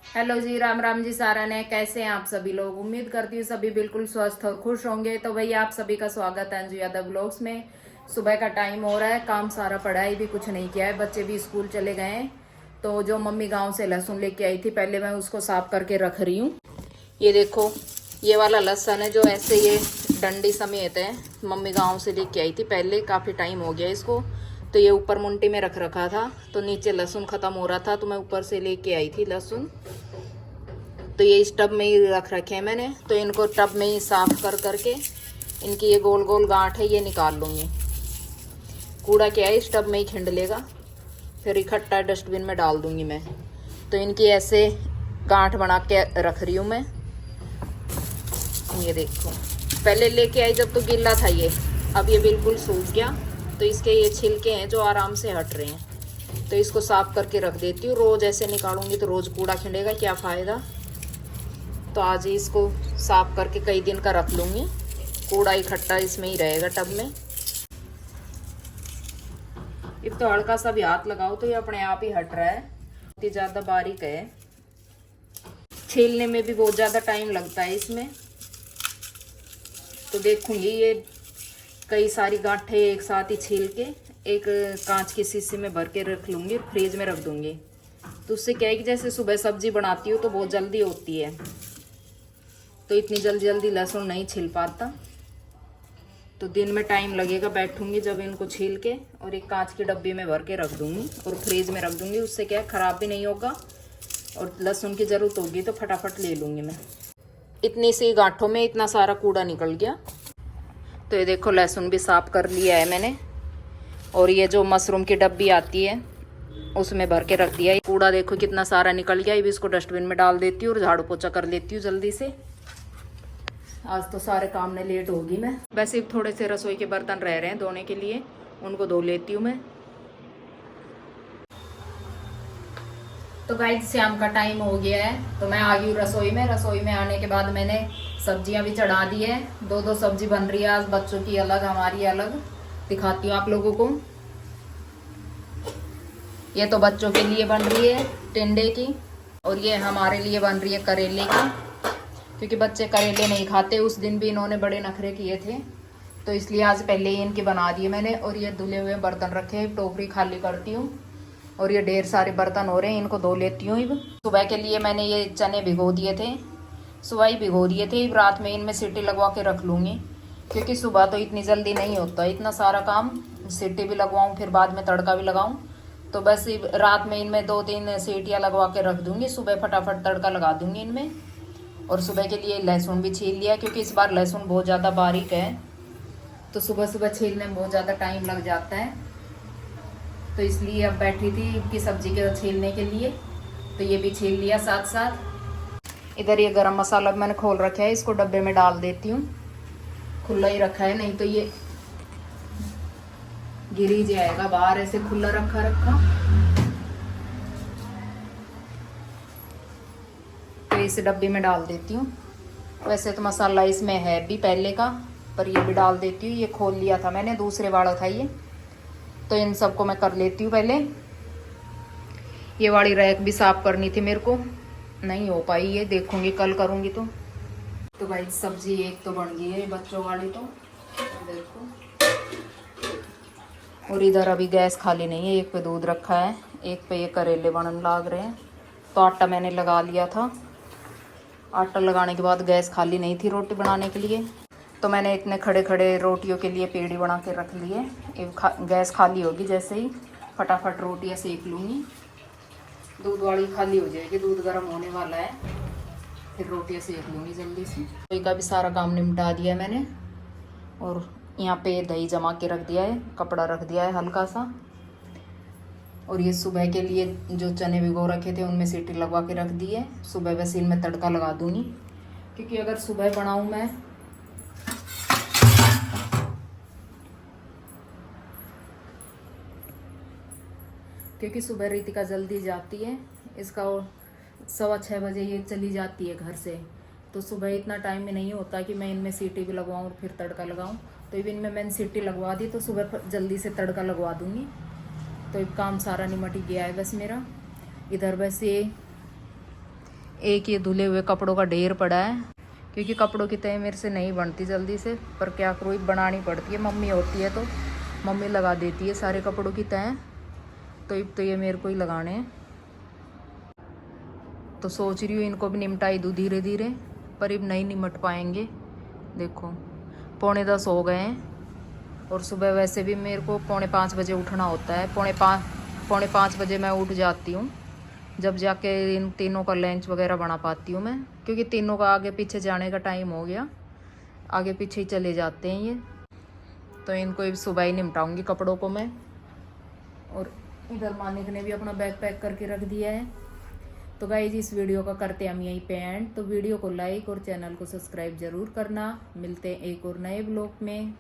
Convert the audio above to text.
Hello जी, राम राम जी। सारा ने कैसे हैं आप सभी लोग? उम्मीद करती हूँ सभी बिल्कुल स्वस्थ और खुश होंगे। तो भैया आप सभी का स्वागत है अंजू यादव ब्लॉग्स में। सुबह का टाइम हो रहा है, काम सारा, पढ़ाई भी कुछ नहीं किया है, बच्चे भी स्कूल चले गए हैं। तो जो मम्मी गांव से लहसुन लेके आई थी, पहले मैं उसको साफ करके रख रही हूँ। ये देखो, ये वाला लहसुन है जो ऐसे ये डंडी समेत है, मम्मी गाँव से लेके आई थी पहले, काफ़ी टाइम हो गया इसको। तो ये ऊपर मुंटी में रख रखा था, तो नीचे लहसुन ख़त्म हो रहा था, तो मैं ऊपर से लेके आई थी लहसुन। तो ये इस टब में ही रख रखे हैं मैंने। तो इनको टब में ही साफ कर करके इनकी ये गोल गोल गांठ है ये निकाल लूँगी। कूड़ा क्या है इस टब में ही खिंड लेगा, फिर इकट्ठा डस्टबिन में डाल दूँगी मैं। तो इनकी ऐसे गांठ बना के रख रही हूँ मैं। ये देखो, पहले लेके आई जब तो गीला था ये, अब ये बिल्कुल सूख गया। तो इसके ये छिलके हैं जो आराम से हट रहे हैं। तो इसको साफ करके रख देती हूँ। रोज़ ऐसे निकालूंगी तो रोज़ कूड़ा खिंडेगा, क्या फ़ायदा। तो आज ही इसको साफ करके कई दिन का रख लूँगी, कूड़ा इकट्ठा इसमें ही रहेगा टब में। अब तो हल्का सा भी हाथ लगाओ तो ये अपने आप ही हट रहा है, बहुत ही ज़्यादा बारीक है। छीलने में भी बहुत ज़्यादा टाइम लगता है इसमें। तो देखूंगी ये कई सारी गांठें एक साथ ही छील के एक कांच की शीशी में भर के रख लूँगी, फ्रिज में रख दूँगी। तो उससे क्या है कि जैसे सुबह सब्जी बनाती हूँ तो बहुत जल्दी होती है, तो इतनी जल्दी जल्दी लहसुन नहीं छिल पाता। तो दिन में टाइम लगेगा, बैठूंगी जब इनको छील के और एक कांच की डब्बी में भर के रख दूंगी और फ्रिज में रख दूंगी। उससे क्या है, ख़राब भी नहीं होगा और लहसुन की ज़रूरत होगी तो फटाफट ले लूँगी मैं। इतनी सी गांठों में इतना सारा कूड़ा निकल गया। तो ये देखो, लहसुन भी साफ़ कर लिया है मैंने, और ये जो मशरूम की डब्बी आती है उसमें भर के रख दिया। कूड़ा देखो कितना सारा निकल गया। अभी इसको डस्टबिन में डाल देती हूँ और झाड़ू पोछा कर लेती हूँ जल्दी से। आज तो सारे काम में लेट होगी मैं। वैसे थोड़े से रसोई के बर्तन रह रहे हैं धोने के लिए, उनको धो लेती हूँ मैं। तो गाइस, शाम का टाइम हो गया है, तो मैं आ गई हूँ रसोई में। रसोई में आने के बाद मैंने सब्जियां भी चढ़ा दी है। दो दो सब्जी बन रही है आज, बच्चों की अलग, हमारी अलग। दिखाती हूँ आप लोगों को। ये तो बच्चों के लिए बन रही है टिंडे की, और ये हमारे लिए बन रही है करेले की, क्योंकि बच्चे करेले नहीं खाते। उस दिन भी इन्होंने बड़े नखरे किए थे, तो इसलिए आज पहले ही इनकी बना दिए मैंने। और ये धुले हुए बर्तन रखे, टोकरी खाली करती हूँ। और ये ढेर सारे बर्तन हो रहे हैं, इनको धो लेती हूँ। अब सुबह के लिए मैंने ये चने भिगो दिए थे, सुबह ही भिगो दिए थे। अब रात में इनमें सीटी लगवा के रख लूँगी, क्योंकि सुबह तो इतनी जल्दी नहीं होता इतना सारा काम। सीटी भी लगवाऊँ, फिर बाद में तड़का भी लगाऊँ। तो बस रात में इनमें 2-3 सीटियाँ लगवा के रख दूँगी, सुबह फटाफट तड़का लगा दूँगी इनमें। और सुबह के लिए लहसुन भी छील लिया, क्योंकि इस बार लहसुन बहुत ज़्यादा बारीक है, तो सुबह सुबह छीलने में बहुत ज़्यादा टाइम लग जाता है। तो इसलिए अब बैठी थी इनकी सब्जी के छीलने के लिए, तो ये भी छील लिया साथ साथ। इधर ये गरम मसाला मैंने खोल रखा है, इसको डब्बे में डाल देती हूँ। खुला ही रखा है, नहीं तो ये गिर ही जाएगा बाहर, ऐसे खुला रखा रखा। तो इस डब्बे में डाल देती हूँ। वैसे तो मसाला इसमें है भी पहले का, पर ये भी डाल देती हूँ। ये खोल लिया था मैंने, दूसरे वाला था ये। तो इन सबको मैं कर लेती हूँ पहले। ये वाली रैक भी साफ करनी थी मेरे को, नहीं हो पाई, ये देखूंगी कल करूँगी। तो भाई सब्जी एक तो बन गई है बच्चों वाली, तो देखो। और इधर अभी गैस खाली नहीं है, एक पे दूध रखा है, एक पे ये करेले बनने लाग रहे हैं। तो आटा मैंने लगा लिया था। आटा लगाने के बाद गैस खाली नहीं थी रोटी बनाने के लिए, तो मैंने इतने खड़े खड़े रोटियों के लिए पेड़ी बना के रख लिए। गैस खाली होगी जैसे ही, फटाफट रोटियाँ सेक लूँगी। दूध वाली खाली हो जाएगी, दूध गर्म होने वाला है, फिर रोटियाँ सेक लूँगी जल्दी से। रसोई का भी सारा काम निपटा दिया है मैंने, और यहाँ पे दही जमा के रख दिया है, कपड़ा रख दिया है हल्का सा। और ये सुबह के लिए जो चने भिगो रखे थे उनमें सीटी लगवा के रख दी है। सुबह वैसे इनमें तड़का लगा दूँगी, क्योंकि अगर सुबह बनाऊँ मैं क्योंकि सुबह रितिका जल्दी जाती है, इसका 6:15 बजे ये चली जाती है घर से। तो सुबह इतना टाइम में नहीं होता कि मैं इनमें सीटी भी लगवाऊँ और फिर तड़का लगाऊँ। तो इवन इनमें मैंने सीटी लगवा दी, तो सुबह जल्दी से तड़का लगवा दूँगी। तो एक काम सारा निमट गया है बस मेरा। इधर बस एक ये धुले हुए कपड़ों का ढेर पड़ा है, क्योंकि कपड़ों की तय मेरे से नहीं बनती जल्दी से, पर क्या करूँ, बनानी पड़ती है। मम्मी होती है तो मम्मी लगा देती है सारे कपड़ों की तय, तो अब तो ये मेरे को ही लगाने हैं। तो सोच रही हूँ इनको भी निमटाई दूँ धीरे धीरे, पर अब नहीं निमट पाएंगे। देखो 9:45 हो गए हैं, और सुबह वैसे भी मेरे को 4:45 बजे उठना होता है। 4:45 बजे मैं उठ जाती हूँ, जब जाके इन तीनों का लंच वगैरह बना पाती हूँ मैं, क्योंकि तीनों का आगे पीछे जाने का टाइम हो गया, आगे पीछे ही चले जाते हैं ये। तो इनको भी सुबह ही निपटाऊंगी कपड़ों को मैं। और इधर मानिक ने भी अपना बैग पैक करके रख दिया है। तो गाइस इस वीडियो का करते हम यहीं पे एंड। तो वीडियो को लाइक और चैनल को सब्सक्राइब जरूर करना। मिलते हैं एक और नए ब्लॉग में।